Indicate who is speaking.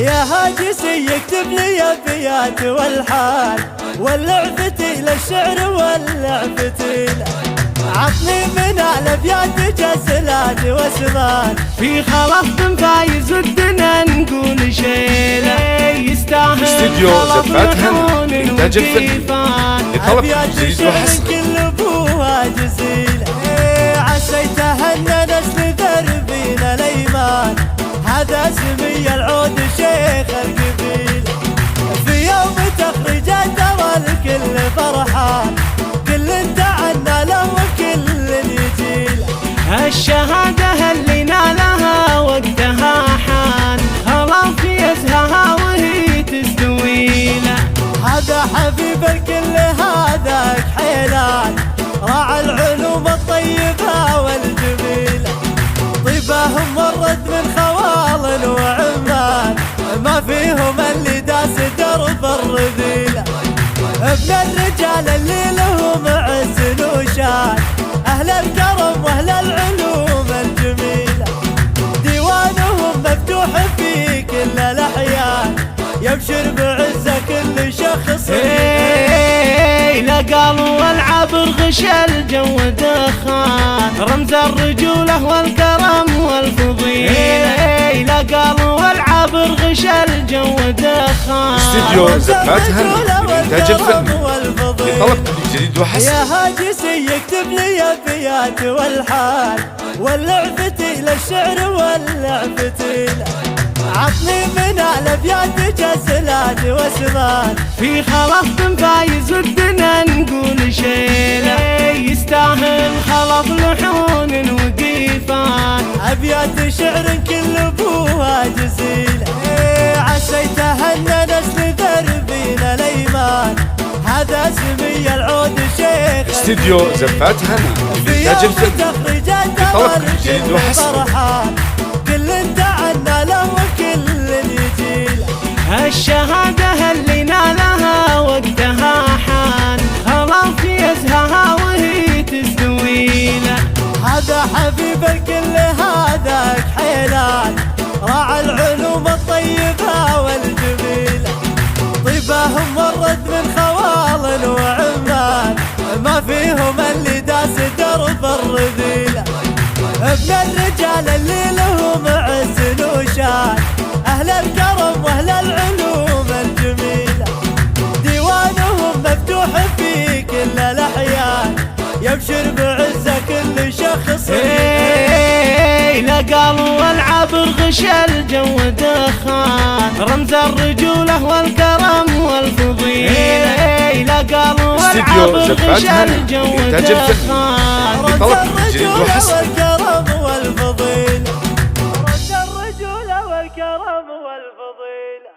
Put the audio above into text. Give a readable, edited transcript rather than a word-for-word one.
Speaker 1: يا هاجسي يكتب لي ابيات والحان، واللعفتي للشعر واللعفتي عطني من الابيات جزلات واسمان.
Speaker 2: في خلف بن فايز ودنا نقول شيله يستاهل
Speaker 3: استديو زفات هنا إنتاج الفيلم لطلب جديد وحصري.
Speaker 1: كل ابوها جزيله عسيتها ان نسل دربنا الايمان، هذا سمي العود شيخ القبيله. في يوم تخرجته والكل فرحان، كل تعنى له وكل يجيله.
Speaker 2: الشهادة اللي نالها وقتها حان، خلاص يزهها وهي تستوي له.
Speaker 1: هذا حبيب الكل هذاك حيلان، راعى العلوم الطيبة والجميلة. طيبهم مرد من خوال وعمان، ما فيهم اللي داس درب الرذيلة. ابن الرجال اللي لهم عز وشان، أهل الكرم وأهل العلوم الجميلة. ديوانهم مفتوح في كل الأحيان، يبشر بعزة كل شخص.
Speaker 2: لا قالوا والعبر غش الجو دخان، رمز الرجولة والكرم والفضيلة. لا قالوا والعبر غش الجو دخان.
Speaker 3: استديو زفات هنا إنتاج الفيلم لطلب جديد وحصري.
Speaker 1: يا هاجسي يكتب لي ابيات والحان، واللعفتي للشعر واللعفتي عطني من الابيات جزلات واسمان.
Speaker 2: في خلف بن فايز ودنا نقول شيله يستاهل خلف لحون وقيفان.
Speaker 1: ابيات شعر كل ابوها جزيله عسيتها ان نسل دربنا الايمان، هذا سمي العود شيخ.
Speaker 3: استديو زفات هنا إنتاج الفيلم لطلب جديد وحصري.
Speaker 1: كل تعنى له وكل يجيله.
Speaker 2: الشهادة اللي نالها وقتها حان، خلاص يزهها وهي تستوي له.
Speaker 1: هذا حبيب الكل هذاك حيلان، راعى العلوم الطيبة والجميلة. طيبهم مرد من خوال وعمان، ما فيهم اللي داس درب الرذيلة. ابن الرجال اللي لهم عز وشان، أهل الكرم وأهل العلوم الجميلة. ديوانهم مفتوح في كل الأحيان، يبشر بعزة كل شخص.
Speaker 2: لا قالوا والعبر غش الجو دخان، رمز الرجولة والكرم والفضيلة. لا قالوا والعبر غش الجو دخان.
Speaker 3: لطلب جديد وحصري.
Speaker 1: والكرم والفضيلة، رمز الرجولة والكرم والفضيلة.